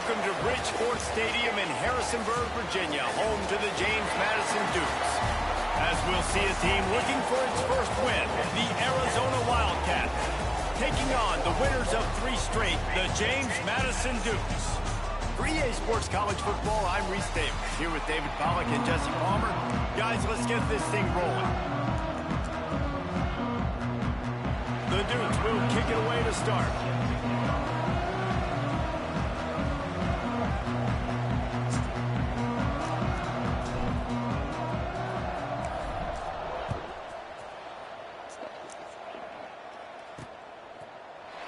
Welcome to Bridgeport Stadium in Harrisonburg, Virginia, home to the James Madison Dukes. As we'll see a team looking for its first win, the Arizona Wildcats, taking on the winners of 3 straight, the James Madison Dukes. For EA Sports College Football, I'm Reese Davis, here with David Pollack and Jesse Palmer. Guys, let's get this thing rolling. The Dukes will kick it away to start.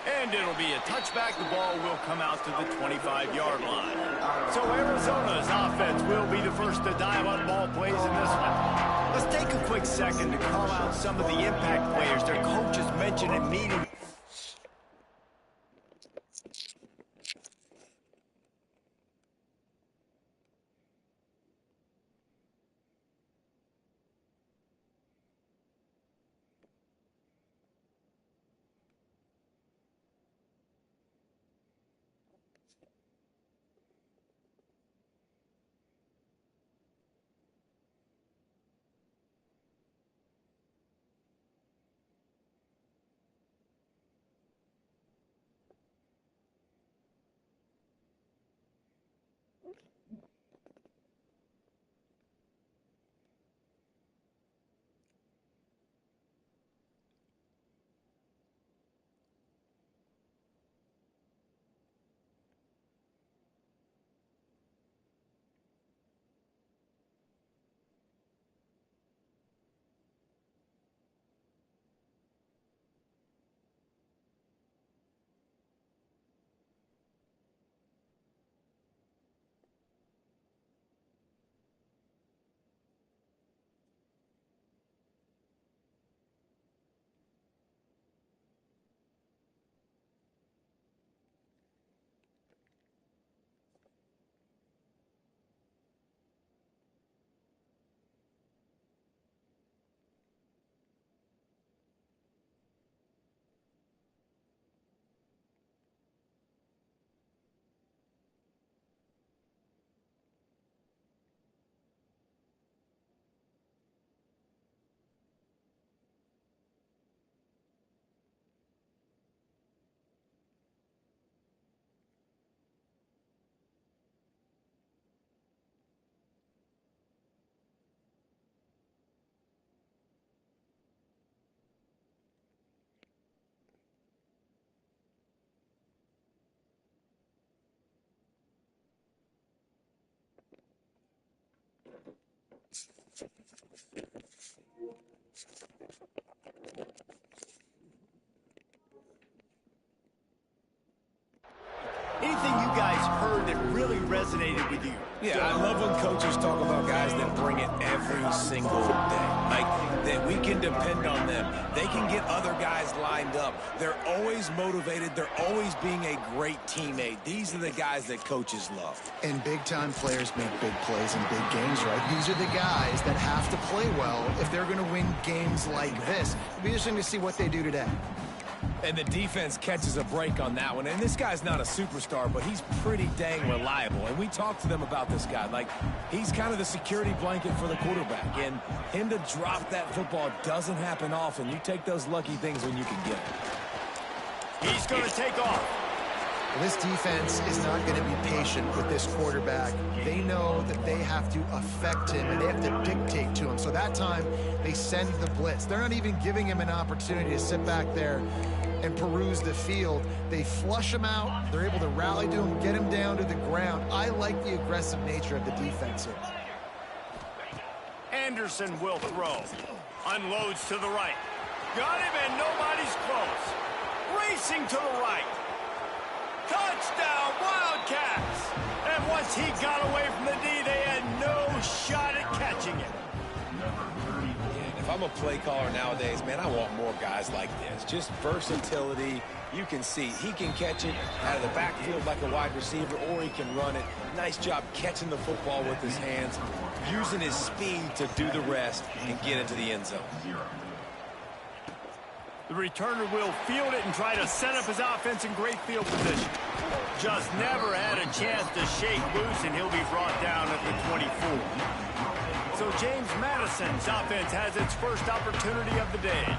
And it'll be a touchback. The ball will come out to the 25-yard line. So Arizona's offense will be the first to dive on ball plays in this one. Let's take a quick second to call out some of the impact players their coaches mentioned in meetings. Anything you guys heard that really resonated with you? Yeah, I love when coaches talk about guys that bring it every single day. Like, that we can depend on them. They can get other guys lined up. They're always motivated. They're always being a great teammate. These are the guys that coaches love. And big-time players make big plays in big games, right? These are the guys that have to play well if they're going to win games like this. It'll be interesting to see what they do today. And the defense catches a break on that one. And this guy's not a superstar, but he's pretty dang reliable. And we talked to them about this guy. Like, he's kind of the security blanket for the quarterback. And him to drop that football doesn't happen often. You take those lucky things when you can get it. He's going to take off. This defense is not going to be patient with this quarterback. They know that they have to affect him and they have to dictate to him. So that time, they send the blitz. They're not even giving him an opportunity to sit back there and peruse the field. They flush him out. They're able to rally to him, get him down to the ground. I like the aggressive nature of the defense here. Anderson will throw. Unloads to the right. Got him, and nobody's close. Racing to the right. Touchdown, Wildcats! And once he got away from the D, they had no shot at catching it. If I'm a play caller nowadays, man, I want more guys like this. Just versatility. You can see he can catch it out of the backfield like a wide receiver, or he can run it. Nice job catching the football with his hands, using his speed to do the rest and get into the end zone. The returner will field it and try to set up his offense in great field position. Just never had a chance to shake loose, and he'll be brought down at the 24. So James Madison's offense has its first opportunity of the day.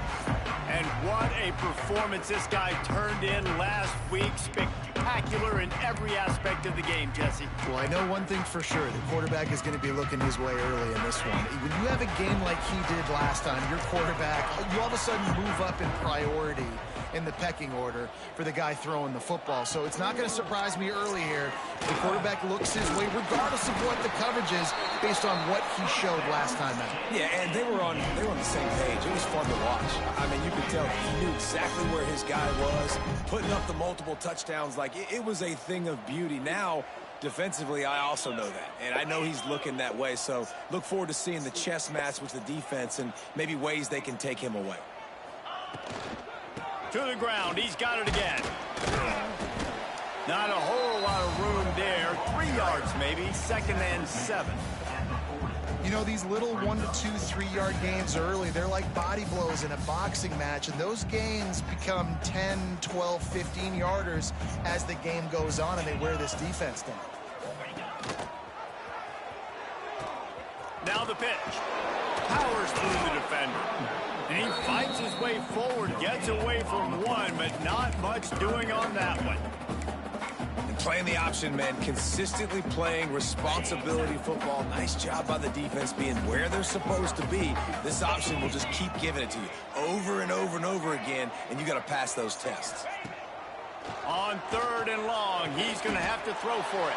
And what a performance this guy turned in last week. Spectacular in every aspect of the game, Jesse. Well, I know one thing for sure. The quarterback is going to be looking his way early in this one. When you have a game like he did last time, your quarterback, you all of a sudden move up in priority in the pecking order for the guy throwing the football. So it's not going to surprise me early here. The quarterback looks his way, regardless of what the coverage is, based on what he showed last time out. Yeah, and they were on the same page. It was fun to watch. I mean, you could tell he knew exactly where his guy was, putting up the multiple touchdowns. Like, it was a thing of beauty. Now, defensively, I also know that, and I know he's looking that way. So look forward to seeing the chess match with the defense and maybe ways they can take him away. To the ground, he's got it again. Not a whole lot of room there. 3 yards maybe, 2nd and 7. You know, these little 1 to 2, 3-yard gains early, they're like body blows in a boxing match, and those gains become 10, 12, 15-yarders as the game goes on and they wear this defense down. Now the pitch. Powers through the defender. And he fights his way forward, gets away from one, but not much doing on that one. And playing the option, man, consistently playing responsibility football. Nice job by the defense being where they're supposed to be. This option will just keep giving it to you over and over and over again, and you got to pass those tests. On 3rd and long, he's going to have to throw for it.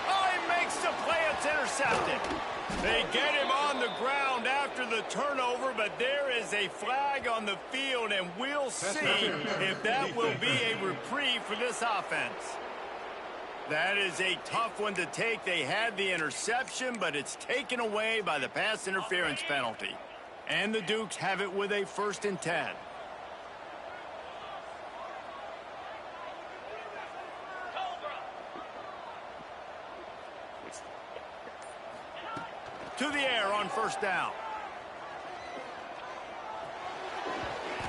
Oh, he makes the play. It's intercepted. They get him on the ground after the turnover, but there is a flag on the field, and we'll see if that will be a reprieve for this offense. That is a tough one to take. They had the interception, but it's taken away by the pass interference penalty. And the Dukes have it with a 1st and 10. To the air on 1st down.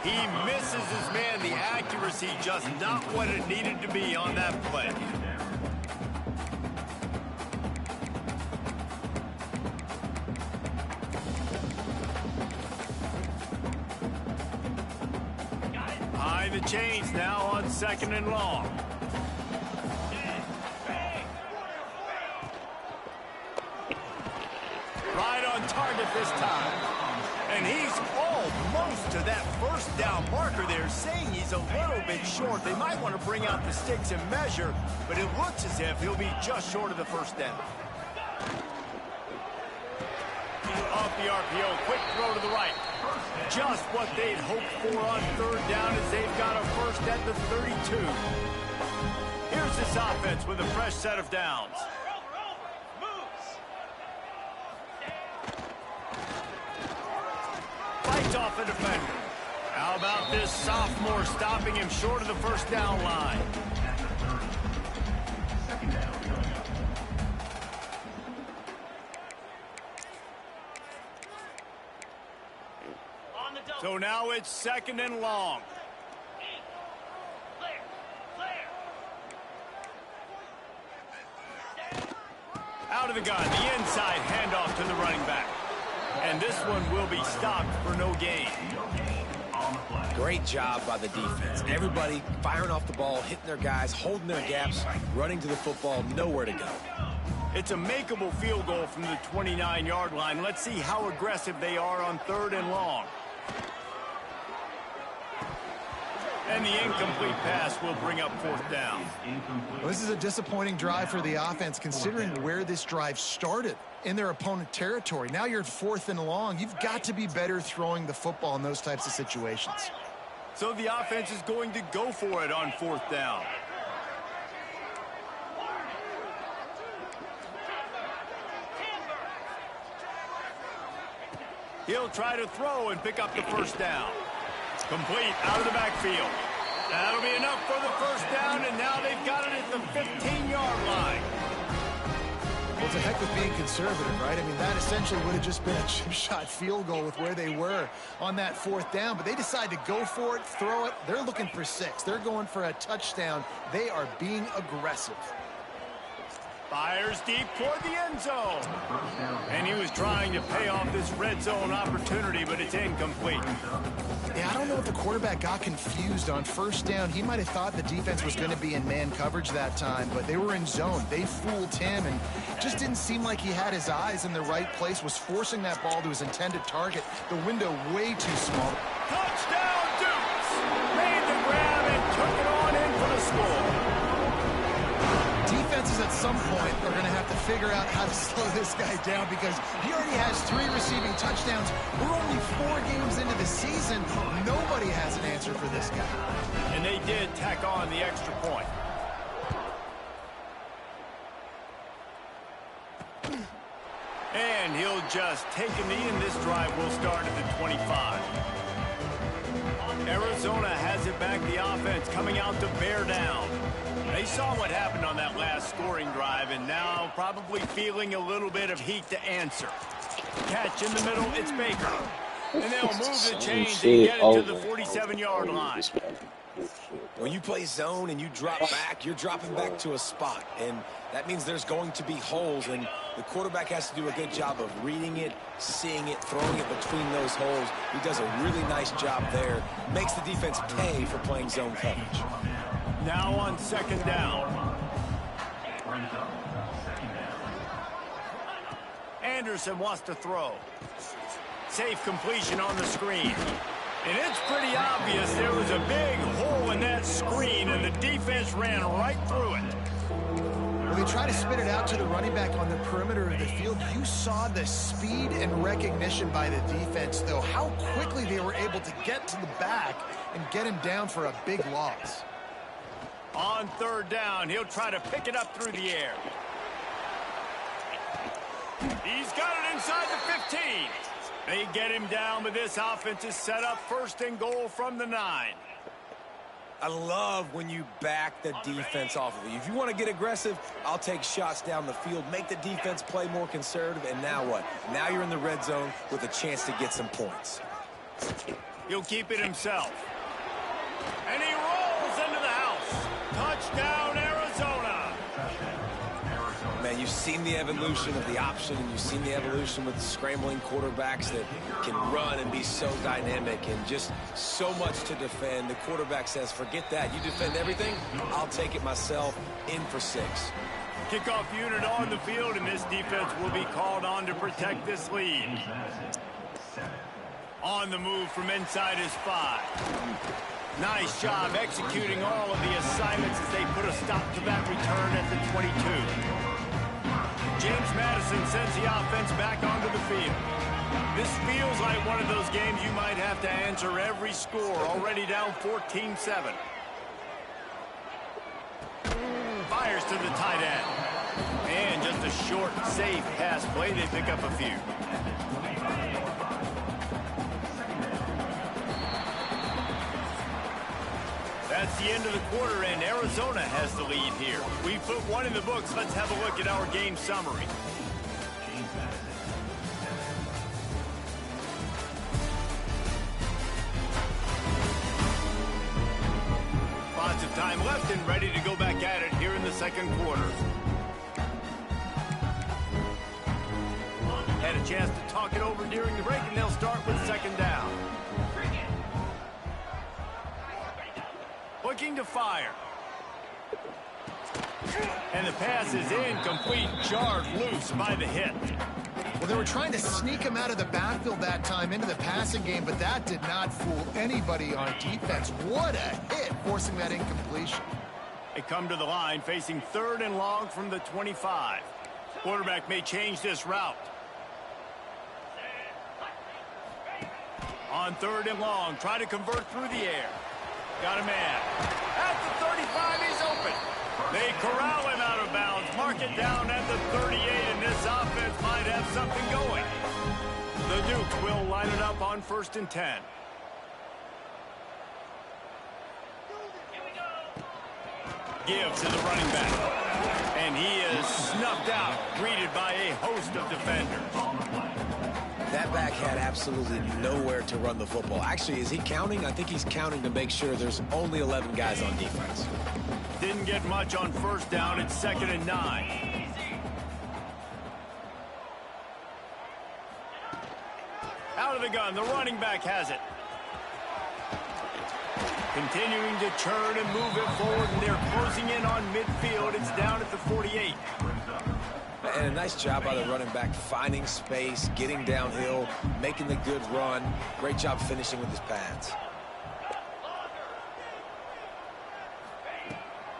He misses his man. The accuracy just not what it needed to be on that play. High the chains now on 2nd and long. Right on target this time. And he's almost to that 1st down marker there, saying he's a little bit short. They might want to bring out the sticks and measure, but it looks as if he'll be just short of the 1st down. Off the RPO, quick throw to the right. Just what they'd hoped for on 3rd down as they've got a 1st at the 32. Here's this offense with a fresh set of downs. Fights off a defender. How about this sophomore stopping him short of the 1st down line? So now it's 2nd and long. Out of the gun, the inside handoff to the running back. And this one will be stopped for no gain. Great job by the defense. Everybody firing off the ball, hitting their guys, holding their gaps, running to the football, nowhere to go. It's a makeable field goal from the 29-yard line. Let's see how aggressive they are on 3rd and long. And the incomplete pass will bring up 4th down. Well, this is a disappointing drive for the offense, considering where this drive started in their opponent territory. Now you're at 4th and long. You've got to be better throwing the football in those types of situations. So the offense is going to go for it on 4th down. He'll try to throw and pick up the 1st down. Complete out of the backfield. That'll be enough for the 1st down, and now they've got it at the 15-yard line. Well, to heck with being conservative, right? I mean, that essentially would have just been a chip shot field goal with where they were on that 4th down, but they decide to go for it, throw it. They're looking for 6. They're going for a touchdown. They are being aggressive. Fires deep toward the end zone. And he was trying to pay off this red zone opportunity, but it's incomplete. Yeah, I don't know if the quarterback got confused on 1st down. He might have thought the defense was going to be in man coverage that time, but they were in zone. They fooled him and just didn't seem like he had his eyes in the right place, was forcing that ball to his intended target. The window way too small. Touchdown, Dukes! Made the grab and took it on in for the score. Defenses at some point are going to have to figure out how to slow this guy down because he already has 3 receiving touchdowns. We're only 4 games into the season. Nobody has an answer for this guy. And they did tack on the extra point. And he'll just take a knee, and this drive will start at the 25. Arizona has it back, the offense coming out to bear down. They saw what happened on that last scoring drive, and now probably feeling a little bit of heat to answer. Catch in the middle, it's Baker. And they'll move the chains and get it to the 47-yard line. When you play zone and you drop back, you're dropping back to a spot, and that means there's going to be holes, and the quarterback has to do a good job of reading it, seeing it, throwing it between those holes. He does a really nice job there. Makes the defense pay for playing zone coverage. Now on 2nd down. Anderson wants to throw. Safe completion on the screen. And it's pretty obvious there was a big hole in that screen, and the defense ran right through it. When they try to spit it out to the running back on the perimeter of the field, you saw the speed and recognition by the defense, though, how quickly they were able to get to the back and get him down for a big loss. On 3rd down, he'll try to pick it up through the air. He's got it inside the 15. They get him down, but this offense is set up 1st and goal from the 9. I love when you back the defense off of you. If you want to get aggressive, I'll take shots down the field, make the defense play more conservative, and now what? Now you're in the red zone with a chance to get some points. He'll keep it himself. And he rolls into the house. Touchdown, Arizona. Man, you've seen the evolution of the option, and you've seen the evolution with the scrambling quarterbacks that can run and be so dynamic and just so much to defend. The quarterback says, forget that. You defend everything, I'll take it myself. In for 6. Kickoff unit on the field, and this defense will be called on to protect this lead. On the move from inside his 5. Nice job executing all of the assignments as they put a stop to that return at the 22. James Madison sends the offense back onto the field. This feels like one of those games you might have to answer every score. Already down 14-7. Fires to the tight end. And just a short, safe pass play. They pick up a few. That's the end of the quarter, and Arizona has the lead here. We put 1 in the books. Let's have a look at our game summary. Lots of time left and ready to go back at it here in the 2nd quarter. Had a chance to talk it over during the break, and they'll start with 2nd down. Looking to fire. And the pass is incomplete, jarred loose by the hit. Well, they were trying to sneak him out of the backfield that time into the passing game, but that did not fool anybody on defense. What a hit, forcing that incompletion. They come to the line, facing 3rd and long from the 25. Quarterback may change this route. On 3rd and long, try to convert through the air. Got a man. At the 35, he's open. They corral him out of bounds. Mark it down at the 38, and this offense might have something going. The Dukes will line it up on 1st and 10. Give to the running back. And he is snuffed out, greeted by a host of defenders. That back had absolutely nowhere to run the football. Actually, is he counting? I think he's counting to make sure there's only 11 guys on defense. Didn't get much on first down. It's 2nd and 9. Out of the gun, the running back has it. Continuing to churn and move it forward, and they're closing in on midfield. It's down at the 48. And a nice job by the running back, finding space, getting downhill, making the good run. Great job finishing with his pads.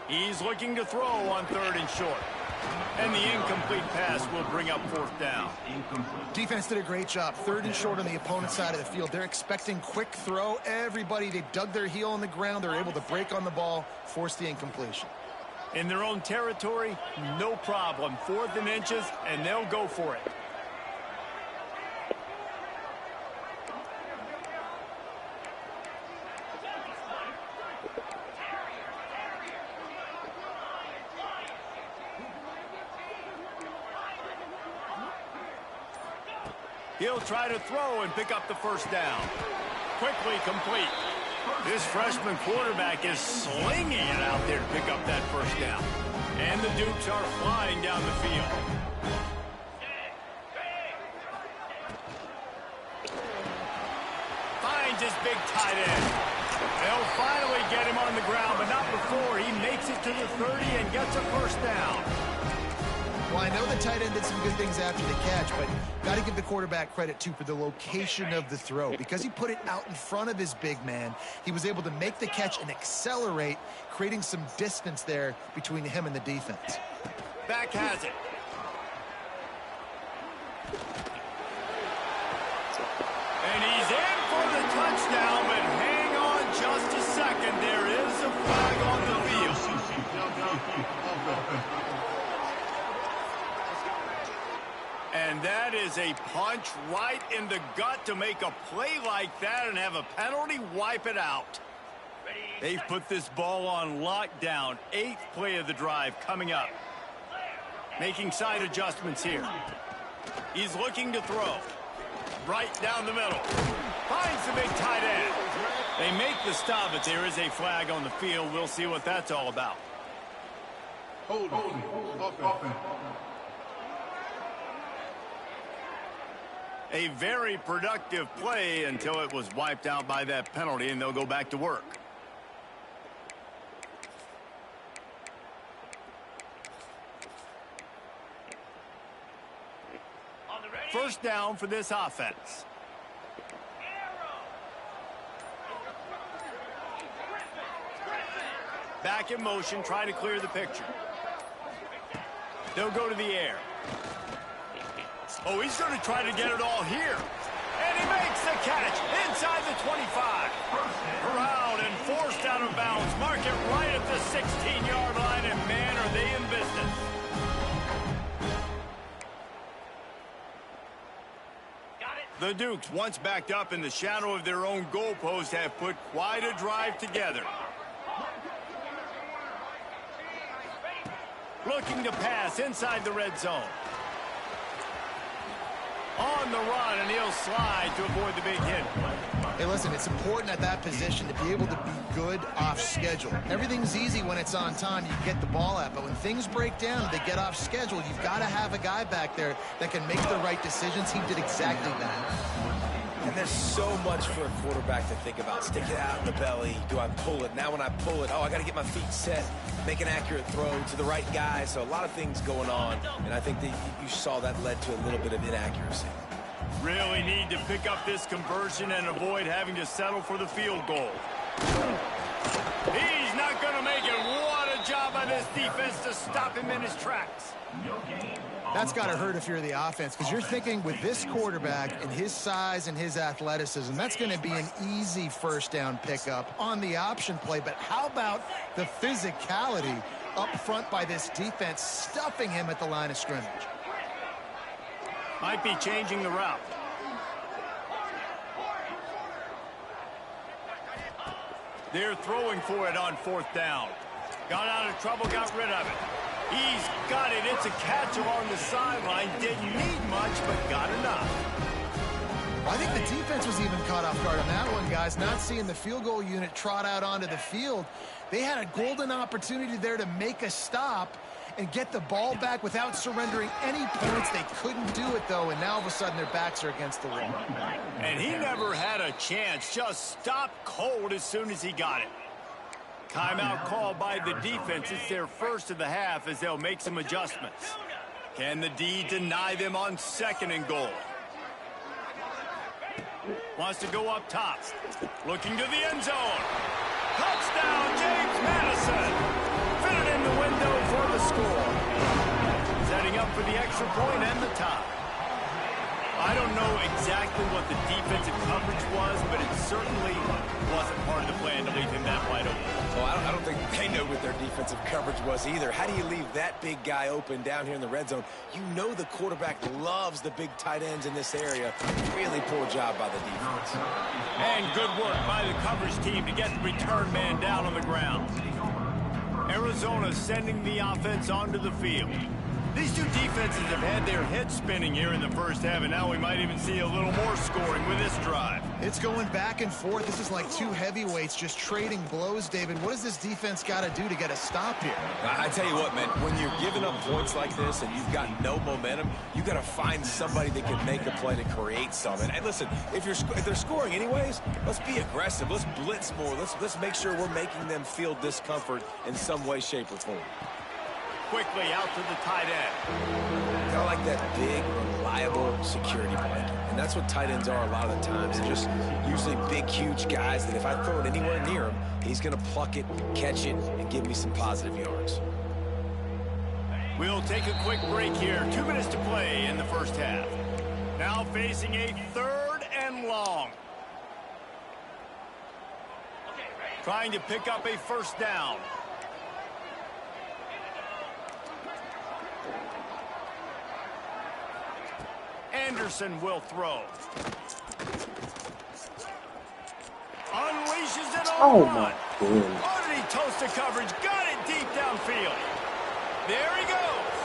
He's looking to throw on 3rd and short. And the incomplete pass will bring up 4th down. Defense did a great job. 3rd and short on the opponent's side of the field. They're expecting quick throw. Everybody, they dug their heel on the ground. They're able to break on the ball, force the incompletion. In their own territory, no problem. 4th and inches, and they'll go for it. He'll try to throw and pick up the 1st down. Quickly complete. This freshman quarterback is slinging it out there to pick up that 1st down. And the Dukes are flying down the field. Finds his big tight end. They'll finally get him on the ground, but not before he makes it to the 30 and gets a 1st down. Well, I know the tight end did some good things after the catch, but got to give the quarterback credit, too, for the location of the throw. Because he put it out in front of his big man, he was able to make the catch and accelerate, creating some distance there between him and the defense. Back has it. And he's in for the touchdown, but hang on just a second. There is a flag on the field. And that is a punch right in the gut to make a play like that and have a penalty wipe it out. They've put this ball on lockdown. 8th play of the drive coming up. Making side adjustments here. He's looking to throw. Right down the middle. Finds the big tight end. They make the stop, but there is a flag on the field. We'll see what that's all about. Hold on. A very productive play until it was wiped out by that penalty, and they'll go back to work. First down for this offense. Back in motion, try to clear the picture. They'll go to the air. Oh, he's going to try to get it all here. And he makes the catch inside the 25. Corralled and forced out of bounds. Mark it right at the 16-yard line, and man, are they in business. The Dukes, once backed up in the shadow of their own goalpost, have put quite a drive together. Looking to pass inside the red zone. On the run, and he'll slide to avoid the big hit. Hey, listen, it's important at that position to be able to be good off schedule. Everything's easy when it's on time. You get the ball out. But when things break down, they get off schedule. You've got to have a guy back there that can make the right decisions. He did exactly that. And there's so much for a quarterback to think about. Stick it out in the belly. Do I pull it? Now when I pull it, oh, I got to get my feet set. Make an accurate throw to the right guy. So a lot of things going on. And I think that you saw that led to a little bit of inaccuracy. Really need to pick up this conversion and avoid having to settle for the field goal. He's not going to make it. What a job by this defense to stop him in his tracks. That's got to hurt if you're the offense, because you're thinking with this quarterback and his size and his athleticism, that's going to be an easy first down pickup on the option play. But how about the physicality up front by this defense, stuffing him at the line of scrimmage? Might be changing the route. They're throwing for it on 4th down. Got out of trouble, got rid of it. He's got it. It's a catch along the sideline. Didn't need much, but got enough. I think the defense was even caught off guard on that one, guys. Not seeing the field goal unit trot out onto the field. They had a golden opportunity there to make a stop and get the ball back without surrendering any points. They couldn't do it, though, and now all of a sudden their backs are against the wall. And he never had a chance. Just stopped cold as soon as he got it. Timeout called by the defense. It's their first of the half as they'll make some adjustments. Can the D deny them on 2nd and goal? Wants to go up top. Looking to the end zone. Touchdown, James Madison. Fitted in the window for the score. Setting up for the extra point and the tie. I don't know exactly what the defensive coverage was, but it certainly wasn't part of the plan to leave him that wide open. Well, I don't think they know what their defensive coverage was either. How do you leave that big guy open down here in the red zone? You know the quarterback loves the big tight ends in this area. Really poor job by the defense. And good work by the coverage team to get the return man down on the ground. Arizona sending the offense onto the field. These two defenses have had their heads spinning here in the first half, and now we might even see a little more scoring with this drive. It's going back and forth. This is like two heavyweights just trading blows, David. What does this defense got to do to get a stop here? I tell you what, man, when you're giving up points like this and you've got no momentum, you got to find somebody that can make a play to create something. And listen, if they're scoring anyways, let's be aggressive. Let's blitz more. Let's make sure we're making them feel discomfort in some way, shape, or form. Quickly out to the tight end. Kind of like that big, reliable security blanket. And that's what tight ends are a lot of the times. They're just usually big, huge guys that if I throw it anywhere near him, he's going to pluck it, catch it, and give me some positive yards. We'll take a quick break here. 2 minutes to play in the first half. Now facing a 3rd and long. Trying to pick up a first down. Anderson will throw. Unleashes it on Oh one. my goodness. Oh, did he toast the coverage? Got it deep downfield. There he goes.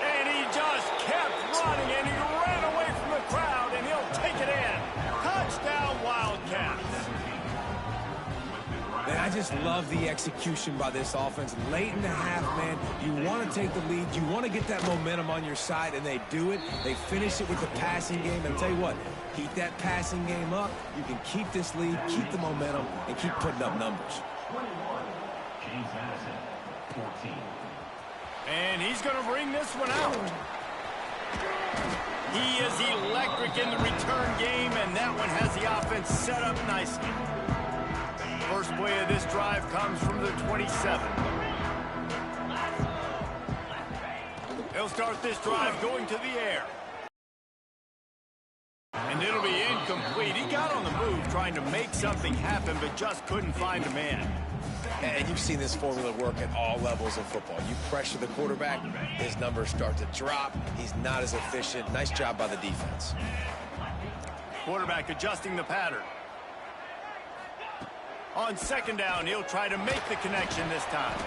And he just kept running, and he ran away from the crowd, and he'll take it in. Touchdown, Wildcats. Man, I just love the execution by this offense. Late in the half, man, you want to take the lead. You want to get that momentum on your side, and they do it. They finish it with the passing game. And I'll tell you what, keep that passing game up. You can keep this lead, keep the momentum, and keep putting up numbers. James Madison, 14. And he's going to bring this one out. He is electric in the return game, and that one has the offense set up nicely. First play of this drive comes from the 27. He'll start this drive going to the air. And it'll be incomplete. He got on the move trying to make something happen, but just couldn't find a man. And you've seen this formula work at all levels of football. You pressure the quarterback, his numbers start to drop. He's not as efficient. Nice job by the defense. Quarterback adjusting the pattern. On 2nd down, he'll try to make the connection this time.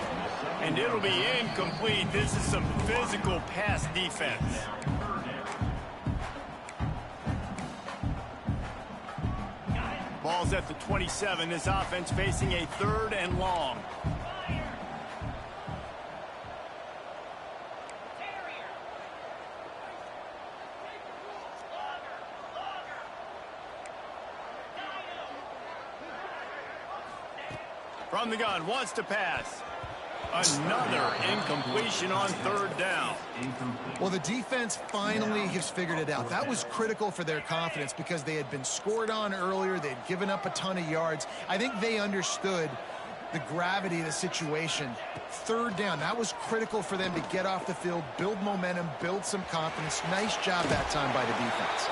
And it'll be incomplete. This is some physical pass defense. Ball's at the 27. This offense facing a 3rd and long. From the gun, wants to pass. Another incompletion on 3rd down. Well, the defense finally has figured it out. That was critical for their confidence because they had been scored on earlier. They'd given up a ton of yards. I think they understood the gravity of the situation. 3rd down, that was critical for them to get off the field, build momentum, build some confidence. Nice job that time by the defense.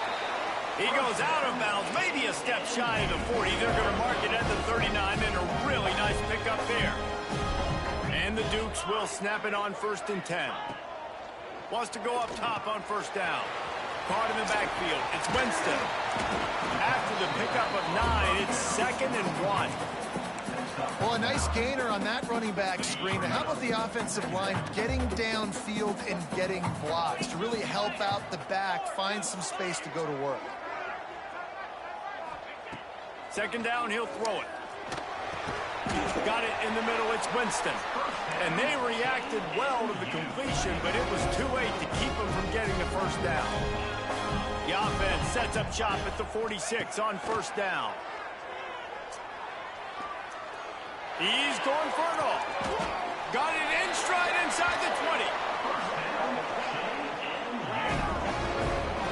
He goes out of bounds, maybe a step shy of the 40. They're going to mark it at the 39, and a really nice pickup there. And the Dukes will snap it on 1st and 10. Wants to go up top on 1st down. Caught in the backfield. It's Winston. After the pickup of 9, it's 2nd and 1. Well, a nice gainer on that running back screen. How about the offensive line getting downfield and getting blocks to really help out the back, find some space to go to work? Second down, he'll throw it. Got it in the middle, it's Winston. And they reacted well to the completion, but it was too late to keep them from getting the first down. The offense sets up shop at the 46 on first down. He's going for it all. Got it in stride inside the 20.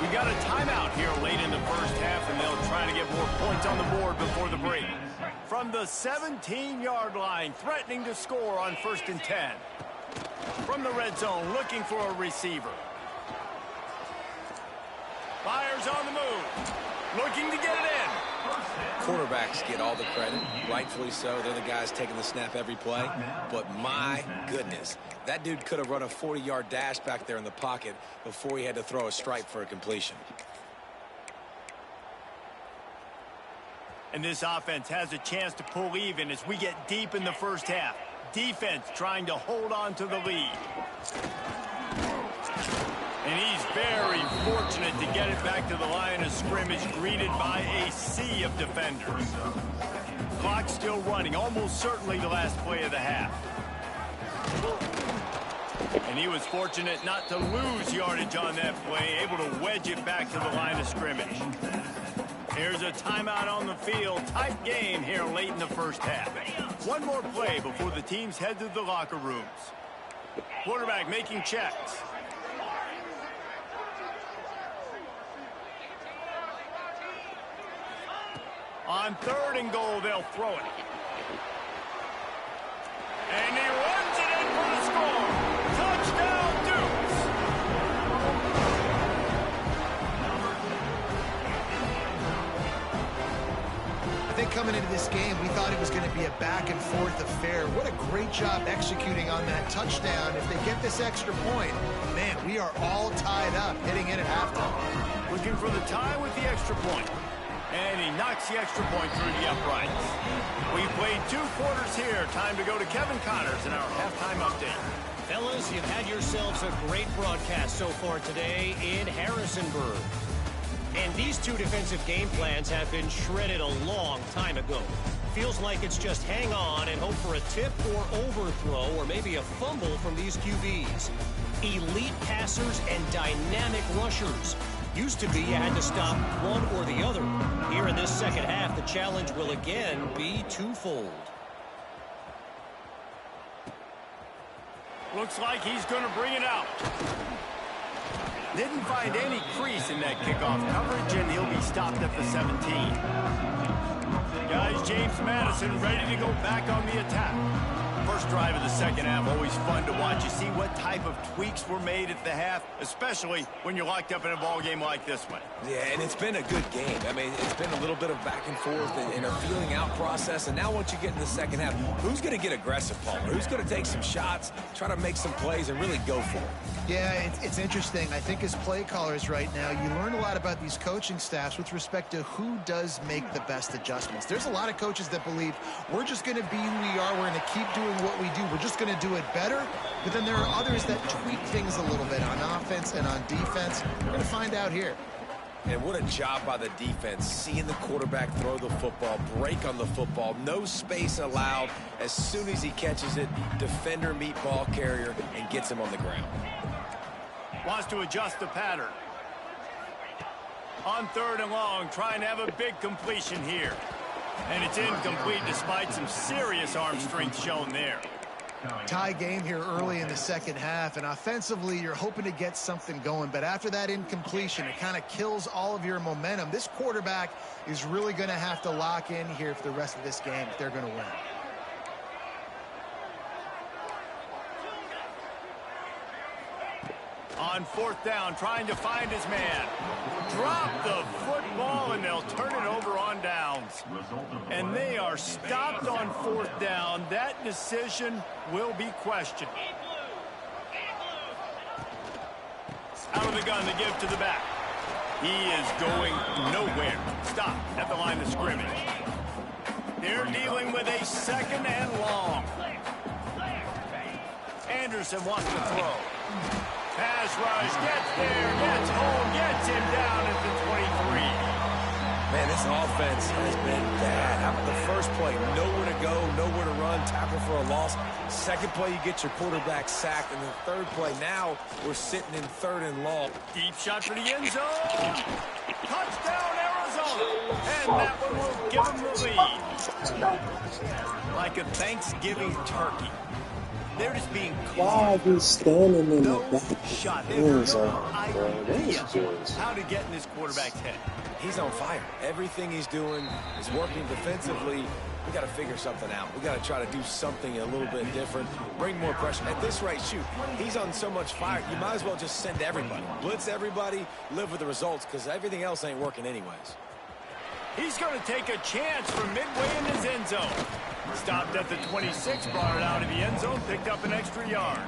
We got a timeout here late in the first half, and they'll try to get more points on the board before the break. From the 17-yard line, threatening to score on 1st and 10. From the red zone, looking for a receiver. Fires on the move. Looking to get it in. Quarterbacks get all the credit, rightfully so. They're the guys taking the snap every play. But my goodness, that dude could have run a 40-yard dash back there in the pocket before he had to throw a stripe for a completion. And this offense has a chance to pull even as we get deep in the first half. Defense trying to hold on to the lead. And he's very fortunate to get it back to the line of scrimmage, greeted by a sea of defenders. Clock still running, almost certainly the last play of the half. And he was fortunate not to lose yardage on that play, able to wedge it back to the line of scrimmage. Here's a timeout on the field. Tight game here late in the first half. One more play before the teams head to the locker rooms. Quarterback making checks. On 3rd and goal, they'll throw it. And he runs it in for the score. Touchdown, Dukes. I think coming into this game, we thought it was going to be a back-and-forth affair. What a great job executing on that touchdown. If they get this extra point, man, we are all tied up heading in at halftime. Looking for the tie with the extra point. And he knocks the extra point through the uprights. We've played 2 quarters here. Time to go to Kevin Connors in our halftime update. Fellas, you've had yourselves a great broadcast so far today in Harrisonburg. And these 2 defensive game plans have been shredded a long time ago. Feels like it's just hang on and hope for a tip or overthrow or maybe a fumble from these QBs. Elite passers and dynamic rushers. Used to be you had to stop one or the other. Here in this second half, the challenge will again be twofold. Looks like he's going to bring it out. Didn't find any crease in that kickoff coverage, and he'll be stopped at the 17. Guys, James Madison ready to go back on the attack. First drive of the second half, always fun to watch. You see what type of tweaks were made at the half, especially when you're locked up in a ball game like this one. Yeah, and it's been a good game. I mean, it's been a little bit of back and forth and a feeling out process. And now once you get in the second half, who's going to get aggressive, Palmer? Who's going to take some shots, try to make some plays, and really go for it? Yeah, it's interesting. I think as play callers right now, you learn a lot about these coaching staffs with respect to who does make the best adjustments. There's a lot of coaches that believe we're just going to be who we are. We're going to keep doing what we do. We're just going to do it better. But then there are others that tweak things a little bit on offense and on defense. We're going to find out here. And what a job by the defense, seeing the quarterback throw the football, break on the football, no space allowed. As soon as he catches it, defender meet ball carrier and gets him on the ground. Wants to adjust the pattern. On 3rd and long, trying to have a big completion here. And it's incomplete despite some serious arm strength shown there. Tie game here early in the second half, and offensively you're hoping to get something going, but after that incompletion it kind of kills all of your momentum. This quarterback is really going to have to lock in here for the rest of this game if they're going to win. On 4th down, trying to find his man. Drop the football, and they'll turn it over on downs. And they are stopped on 4th down. That decision will be questioned. Out of the gun to give to the back. He is going nowhere. Stop at the line of scrimmage. They're dealing with a 2nd and long. Anderson wants to throw. Pass rush, gets there, gets home, gets him down at the 23. Man, this offense has been bad. How about the first play? Nowhere to go, nowhere to run, tackle for a loss. Second play, you get your quarterback sacked. And the third play, now we're sitting in 3rd and long. Deep shot for the end zone. Touchdown, Arizona. And that one will give them the lead. Like a Thanksgiving turkey. They're just being Why are we standing in the back? shot. They have no idea how to get in this quarterback's head. He's on fire. Everything he's doing is working defensively. We got to figure something out. We got to try to do something a little bit different. Bring more pressure. At this rate, shoot, he's on so much fire. You might as well just send everybody. Blitz everybody, live with the results, because everything else ain't working anyways. He's going to take a chance from midway in his end zone. Stopped at the 26, brought it out of the end zone, picked up an extra yard.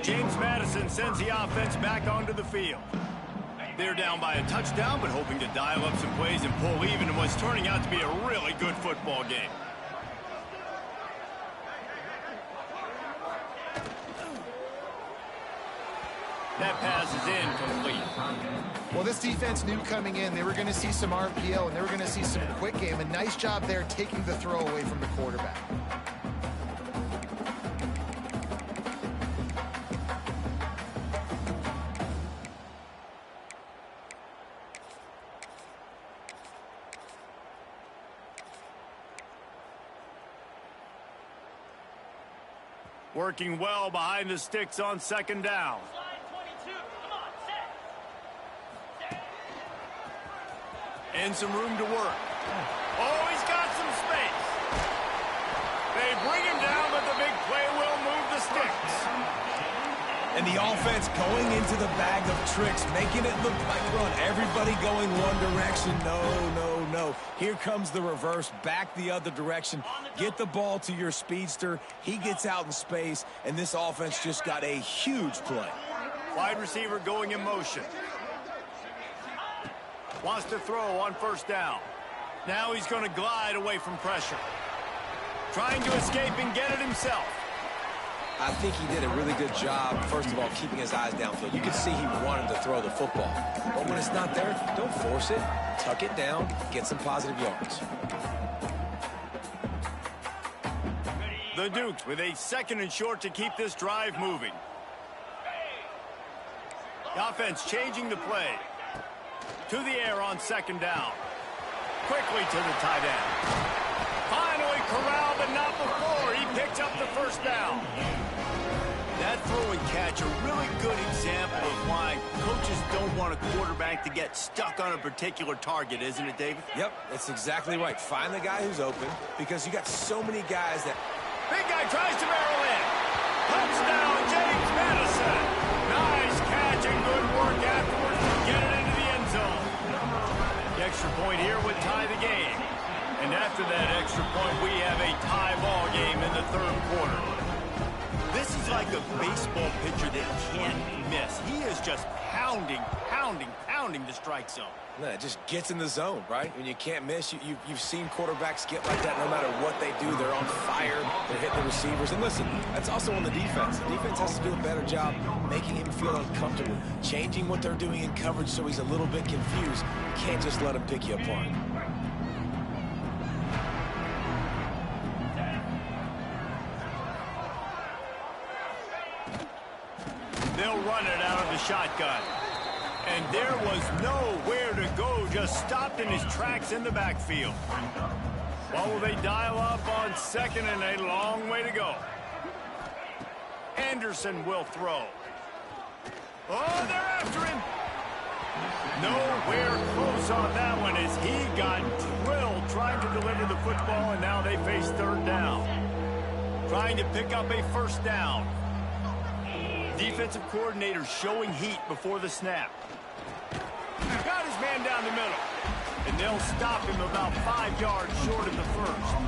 James Madison sends the offense back onto the field. They're down by a touchdown, but hoping to dial up some plays and pull even in what's turning out to be a really good football game. That pass is incomplete. Well, this defense knew coming in they were going to see some RPO and they were going to see some quick game. A nice job there taking the throw away from the quarterback. Working well behind the sticks on 2nd down. And some room to work. Oh, he's got some space. They bring him down, but the big play will move the sticks. And the offense going into the bag of tricks, making it look like run. Everybody going one direction. No, no, no. Here comes the reverse, back the other direction. Get the ball to your speedster. He gets out in space, and this offense just got a huge play. Wide receiver going in motion. Wants to throw on 1st down. Now he's going to glide away from pressure. Trying to escape and get it himself. I think he did a really good job, first of all, keeping his eyes downfield. You could see he wanted to throw the football. But when it's not there, don't force it. Tuck it down, get some positive yards. The Dukes with a 2nd and short to keep this drive moving. The offense changing the play. To the air on 2nd down. Quickly to the tight end. Finally corralled, but not before. He picks up the 1st down. That throw and catch, a really good example of why coaches don't want a quarterback to get stuck on a particular target, isn't it, David? Yep, that's exactly right. Find the guy who's open, because you got so many guys that... Big guy tries to barrel in. Touchdown, James Madison. Nice catch and good work afterwards to get it into the end zone. The extra point here would tie the game. And after that extra point, we have a tie ball game in the 3rd quarter. This is like a baseball pitcher that can't miss. He is just pounding the strike zone. No, it just gets in the zone, right? When you can't miss, you've seen quarterbacks get like that no matter what they do. They're on fire. They're hitting the receivers. And listen, that's also on the defense. The defense has to do a better job making him feel uncomfortable, changing what they're doing in coverage so he's a little bit confused. You can't just let him pick you apart. They'll run it out of the shotgun. And there was nowhere to go, just stopped in his tracks in the backfield. What will they dial up on 2nd and a long way to go? Anderson will throw. Oh, they're after him. Nowhere close on that one as he got drilled trying to deliver the football, and now they face 3rd down. Trying to pick up a 1st down. Defensive coordinator showing heat before the snap. Got his man down the middle. And they'll stop him about 5 yards short of the 1st.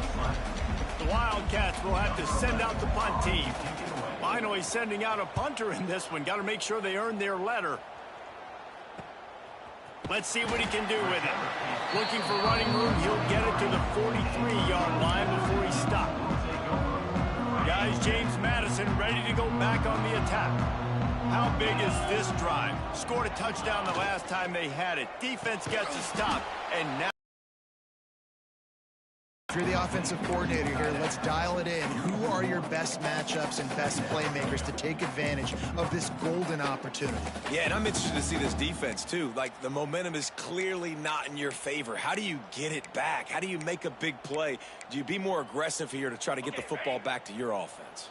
The Wildcats will have to send out the punt team. Finally sending out a punter in this one. Got to make sure they earn their letter. Let's see what he can do with it. Looking for running room, he'll get it to the 43-yard line before he stopped. Guys, James Madison ready to go back on the attack. How big is this drive? Scored a touchdown the last time they had it. Defense gets a stop, and now... If you're the offensive coordinator here, let's dial it in. Who are your best matchups and best playmakers to take advantage of this golden opportunity? Yeah, and I'm interested to see this defense, too. Like, the momentum is clearly not in your favor. How do you get it back? How do you make a big play? Do you be more aggressive here to try to get the football back to your offense?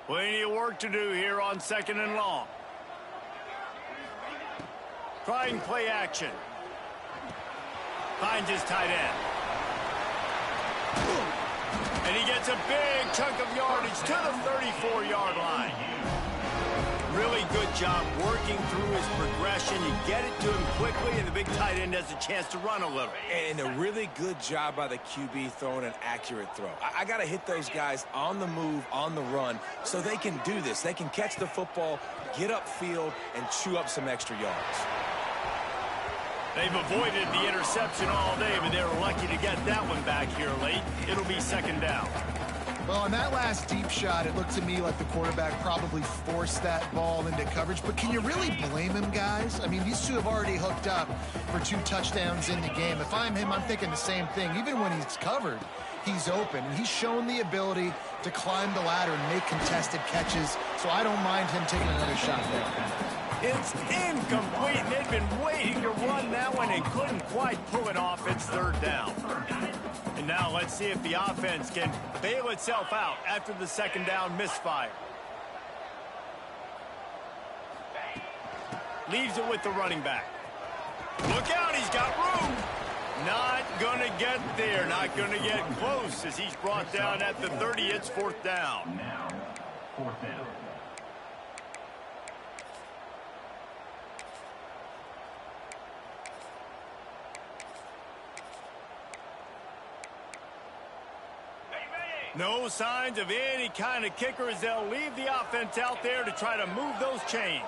Plenty of work to do here on 2nd and long. Trying play action. Finds his tight end. And he gets a big chunk of yardage to the 34-yard line. Really good job working through his progression. You get it to him quickly, and the big tight end has a chance to run a little. And a really good job by the QB throwing an accurate throw. I got to hit those guys on the move, on the run, so they can do this. They can catch the football, get upfield, and chew up some extra yards. They've avoided the interception all day, but they were lucky to get that one back here late. It'll be 2nd down. Well, on that last deep shot, it looked to me like the quarterback probably forced that ball into coverage. But can you really blame him, guys? I mean, these two have already hooked up for 2 touchdowns in the game. If I'm him, I'm thinking the same thing. Even when he's covered, he's open. And he's shown the ability to climb the ladder and make contested catches. So I don't mind him taking another shot there. It's incomplete. They've been waiting to run that one and couldn't quite pull it off. It's 3rd down. And now let's see if the offense can bail itself out after the 2nd down misfire. Leaves it with the running back. Look out, he's got room. Not gonna get there, not gonna get close as he's brought down at the 30. It's 4th down. Now, 4th down. No signs of any kind of kicker as they'll leave the offense out there to try to move those chains.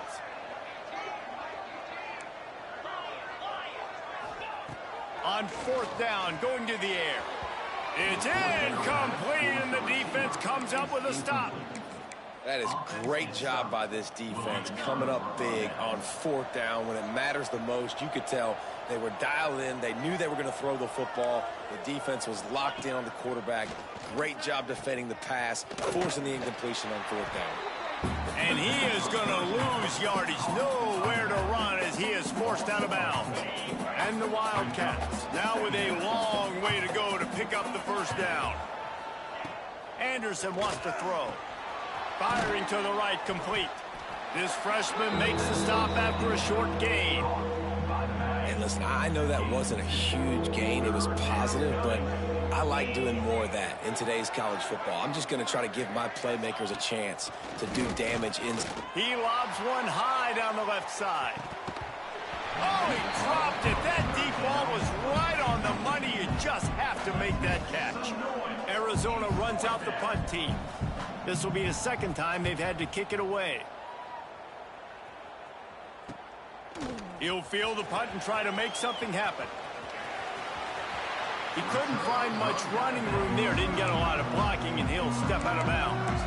On 4th down, going to the air. It's incomplete, and the defense comes up with a stop. That is great job by this defense, coming up big on 4th down when it matters the most. You could tell they were dialed in. They knew they were going to throw the football. The defense was locked in on the quarterback. Great job defending the pass, forcing the incompletion on 4th down. And he is going to lose yardage. Nowhere to run as he is forced out of bounds. And the Wildcats now with a long way to go to pick up the 1st down. Anderson wants to throw. Firing to the right, complete. This freshman makes the stop after a short gain. And listen, I know that wasn't a huge gain. It was positive, but I like doing more of that in today's college football. I'm just going to try to give my playmakers a chance to do damage. He lobs one high down the left side. Oh, he dropped it. That deep ball was right on the money. You just have to make that catch. Arizona runs out the punt team. This will be the 2nd time they've had to kick it away. He'll field the punt and try to make something happen. He couldn't find much running room there. Didn't get a lot of blocking, and he'll step out of bounds.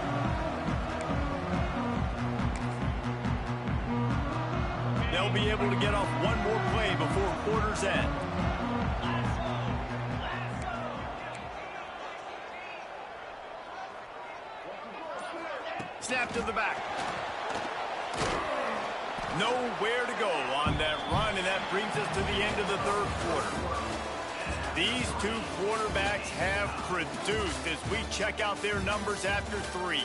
They'll be able to get off one more play before quarter's end. Snap to the back. Nowhere to go on that run, and that brings us to the end of the 3rd quarter. These 2 quarterbacks have produced as we check out their numbers after 3.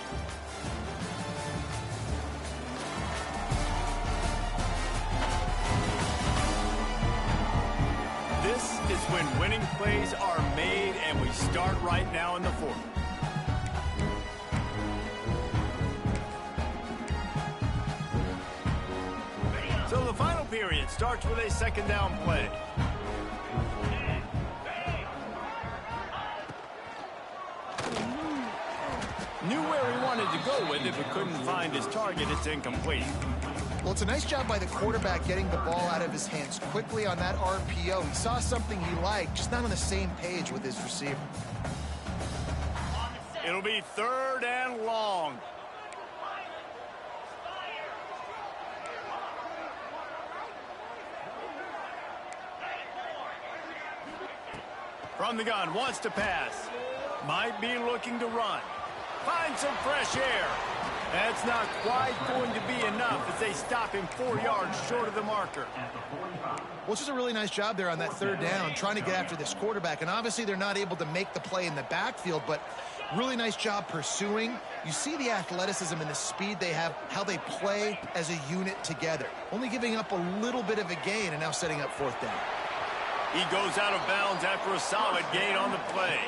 This is when winning plays are made, and we start right now in the 4th. So the final period starts with a 2nd down play. Knew where he wanted to go with it, but couldn't find his target. It's incomplete. Well, it's a nice job by the quarterback getting the ball out of his hands quickly on that RPO. He saw something he liked, just not on the same page with his receiver. It'll be 3rd and long. From the gun, wants to pass. Might be looking to run. Find some fresh air. That's not quite going to be enough as they stop him 4 yards short of the marker. Well, it's just a really nice job there on that 3rd down, trying to get after this quarterback. And obviously they're not able to make the play in the backfield, but really nice job pursuing. You see the athleticism and the speed they have, how they play as a unit together. Only giving up a little bit of a gain and now setting up 4th down. He goes out of bounds after a solid gain on the play.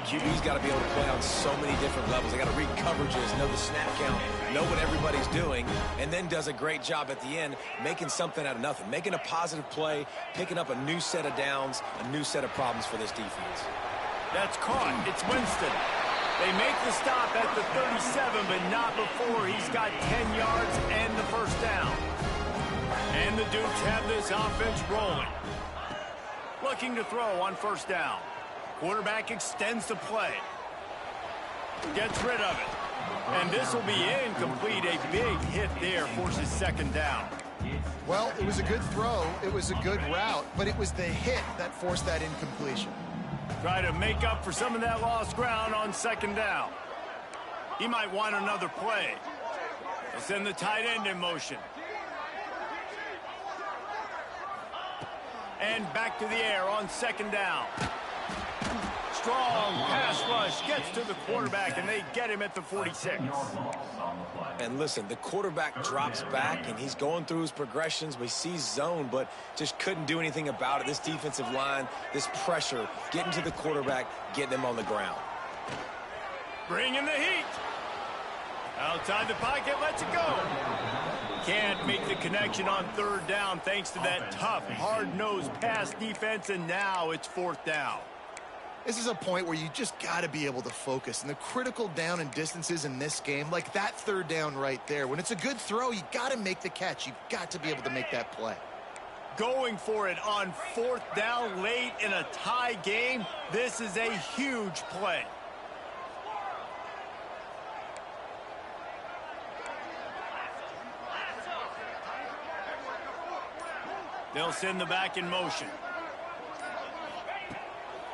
QB's got to be able to play on so many different levels. They got to read coverages, know the snap count, know what everybody's doing, and then does a great job at the end making something out of nothing, making a positive play, picking up a new set of downs, a new set of problems for this defense. That's caught. It's Winston. They make the stop at the 37, but not before he's got 10 yards and the 1st down. And the Dukes have this offense rolling. Looking to throw on 1st down. Quarterback extends the play. Gets rid of it. And this will be incomplete. A big hit there forces 2nd down. Well, it was a good throw. It was a good route, but it was the hit that forced that incompletion. Try to make up for some of that lost ground on 2nd down. He might want another play. They'll send the tight end in motion. And back to the air on 2nd down. Strong pass rush gets to the quarterback, and they get him at the 46. And listen, the quarterback drops back, and he's going through his progressions. We see zone, but just couldn't do anything about it. This defensive line, this pressure, getting to the quarterback, getting him on the ground. Bring in the heat. Outside the pocket, lets it go. Can't make the connection on 3rd down thanks to that tough, hard-nosed pass defense, and now it's 4th down. This is a point where you just got to be able to focus. And the critical down and distances in this game, like that 3rd down right there, when it's a good throw, you got to make the catch. You've got to be able to make that play. Going for it on 4th down late in a tie game, this is a huge play. They'll send the back in motion.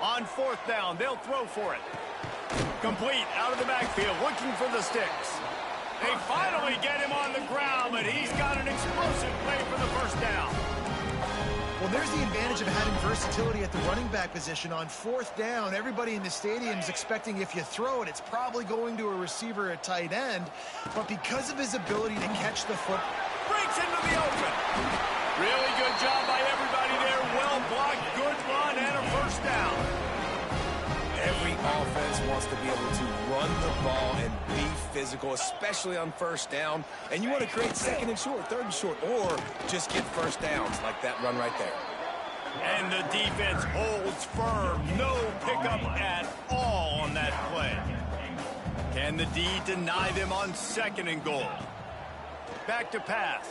On 4th down, they'll throw for it. Complete out of the backfield, looking for the sticks. They finally get him on the ground, but he's got an explosive play for the 1st down. Well, there's the advantage of having versatility at the running back position. On 4th down, everybody in the stadium is expecting if you throw it, it's probably going to a receiver at tight end. But because of his ability to catch the foot, breaks into the open. Really good job by everybody there. Well blocked, good run, and a 1st down. Every offense wants to be able to run the ball and be physical, especially on 1st down. And you want to create 2nd and short, 3rd and short, or just get 1st downs like that run right there. And the defense holds firm. No pickup at all on that play. Can the D deny them on 2nd and goal? Back to pass.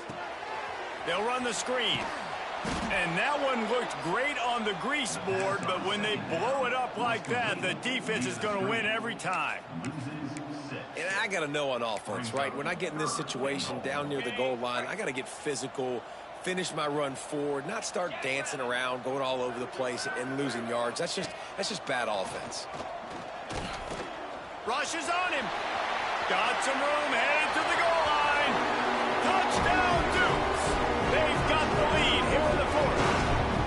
They'll run the screen. And that one looked great on the grease board, but when they blow it up like that, the defense is going to win every time. And I got to know on offense, right? When I get in this situation down near the goal line, I got to get physical, finish my run forward, not start dancing around, going all over the place and losing yards. That's just bad offense. Rushes on him. Got some room, headed to the goal line. Touchdown, Dukes. They've got the lead here in the 4th.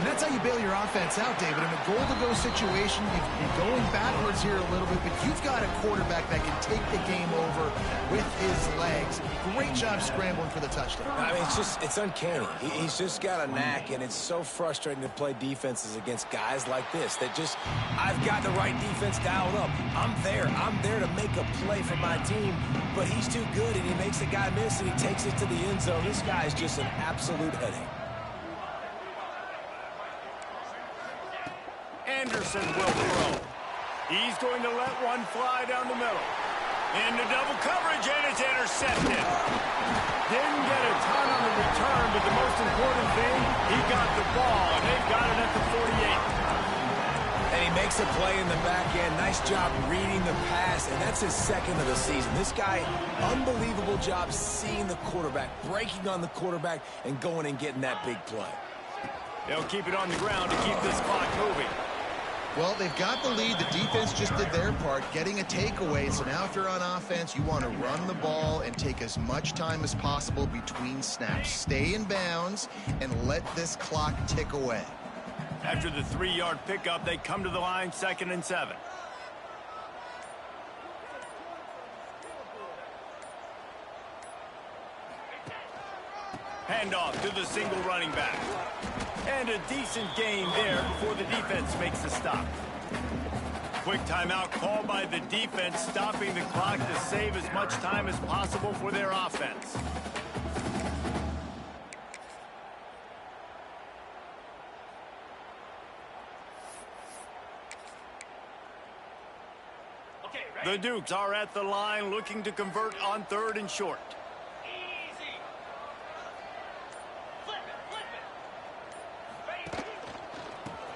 and that's how you bail your offense out, David. In a goal-to-go situation, you'd be going backwards here a little bit, but you've got a quarterback that can take the game over with his legs. Great job scrambling for the touchdown. I mean, it's uncanny. He's just got a knack, and it's so frustrating to play defenses against guys like this that just, I've got the right defense dialed up. I'm there to make a play for my team, but he's too good, and he makes the guy miss, and he takes it to the end zone. This guy is just an absolute headache. Anderson will throw. He's going to let one fly down the middle. Into double coverage, and it's intercepted. Didn't get a ton on the return, but the most important thing, he got the ball, and they've got it at the 48. And he makes a play in the back end. Nice job reading the pass, and that's his second of the season. This guy, unbelievable job seeing the quarterback, breaking on the quarterback, and going and getting that big play. They'll keep it on the ground to keep this clock moving. Well, they've got the lead. The defense just did their part, getting a takeaway. So now if you're on offense, you want to run the ball and take as much time as possible between snaps. Stay in bounds and let this clock tick away. After the 3-yard pickup, they come to the line, 2nd and 7. Handoff to the single running back. And a decent gain there before the defense makes a stop. Quick timeout called by the defense, stopping the clock to save as much time as possible for their offense. The Dukes are at the line looking to convert on 3rd and short. Easy. Flip it.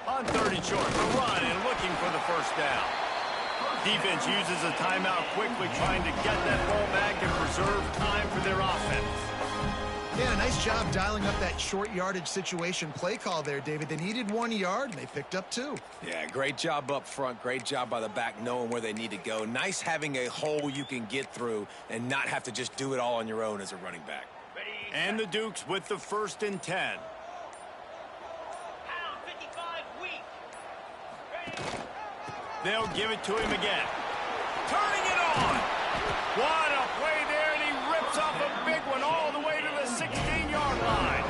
On 3rd and short, the run and looking for the first down. Defense uses a timeout quickly, trying to get that ball back and preserve time for their offense. Yeah, nice job dialing up that short yardage situation play call there, David. They needed 1 yard, and they picked up 2. Yeah, great job up front. Great job by the back knowing where they need to go. Nice having a hole you can get through and not have to just do it all on your own as a running back. And the Dukes with the 1st and 10. Pound 55 weak. They'll give it to him again. Turning it on. What a play there, and he rips off a big one all the way to the 16-yard line.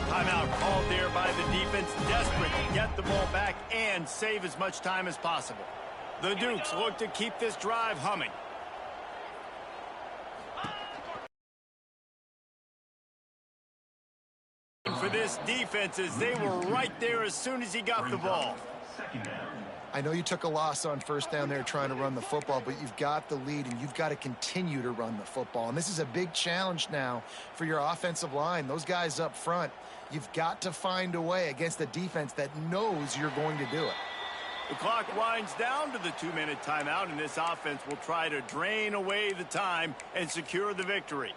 Timeout called there by the defense, desperate to get the ball back and save as much time as possible. The Dukes look to keep this drive humming. For this defense, as they were right there as soon as he got the ball. I know you took a loss on 1st down there trying to run the football, but you've got the lead, and you've got to continue to run the football. And this is a big challenge now for your offensive line. Those guys up front, you've got to find a way against a defense that knows you're going to do it. The clock winds down to the 2-minute timeout, and this offense will try to drain away the time and secure the victory.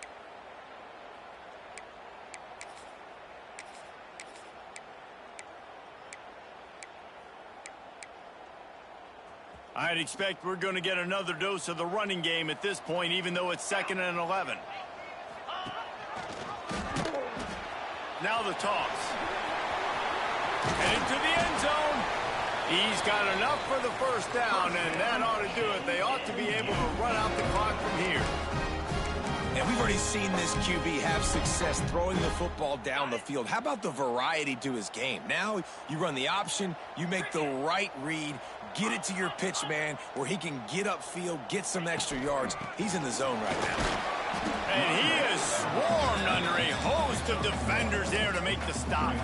I'd expect we're going to get another dose of the running game at this point, even though it's 2nd and 11. Now the toss. And into the end zone. He's got enough for the first down, and that ought to do it. They ought to be able to run out the clock from here. And we've already seen this QB have success throwing the football down the field. How about the variety to his game? Now you run the option, you make the right read, get it to your pitch man where he can get upfield, get some extra yards. He's in the zone right now. And he is swarmed under a host of defenders there to make the stop.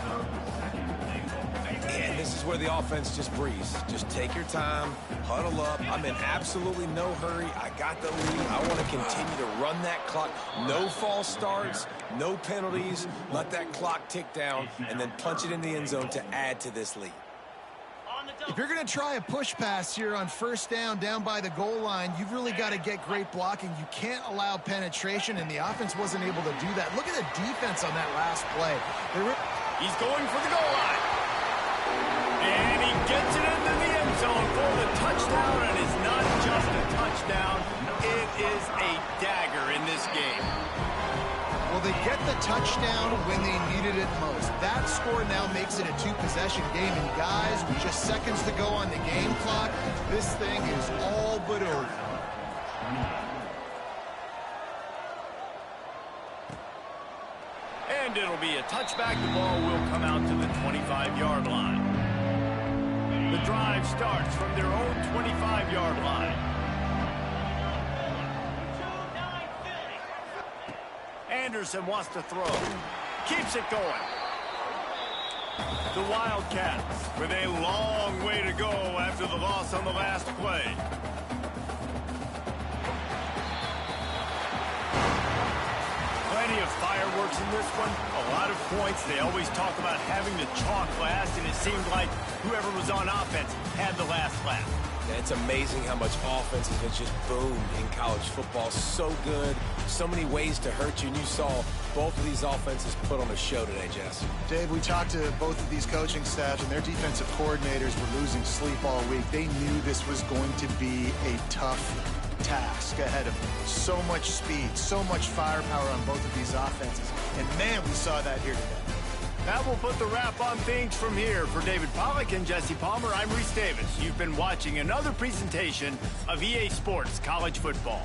And this is where the offense just breathes. Just take your time, huddle up. I'm in absolutely no hurry. I got the lead. I want to continue to run that clock. No false starts, no penalties. Let that clock tick down and then punch it in the end zone to add to this lead. If you're going to try a push pass here on 1st down by the goal line, you've really got to get great blocking. You can't allow penetration, and the offense wasn't able to do that. Look at the defense on that last play. He's going for the goal line. And he gets it into the end zone for the touchdown, and it's not just a touchdown. It is a dagger in this game. Well, they get the touchdown when they needed it most. That score now makes it a 2-possession game. And guys, with just seconds to go on the game clock, this thing is all but over. And it'll be a touchback. The ball will come out to the 25-yard line. The drive starts from their own 25-yard line. Anderson wants to throw. Keeps it going. The Wildcats with a long way to go after the loss on the last play. fireworks in this one. A lot of points. They always talk about having to chalk last, and it seemed like whoever was on offense had the last laugh. Yeah, it's amazing how much offense has just boomed in college football. So good, so many ways to hurt you, and you saw both of these offenses put on a show today, Jess. Dave, we talked to both of these coaching staffs, and their defensive coordinators were losing sleep all week. They knew this was going to be a tough task ahead of them. So much speed, so much firepower on both of these offenses. And man, we saw that here today. That will put the wrap on things from here. For David Pollack and Jesse Palmer, I'm Reese Davis. You've been watching another presentation of EA Sports College Football.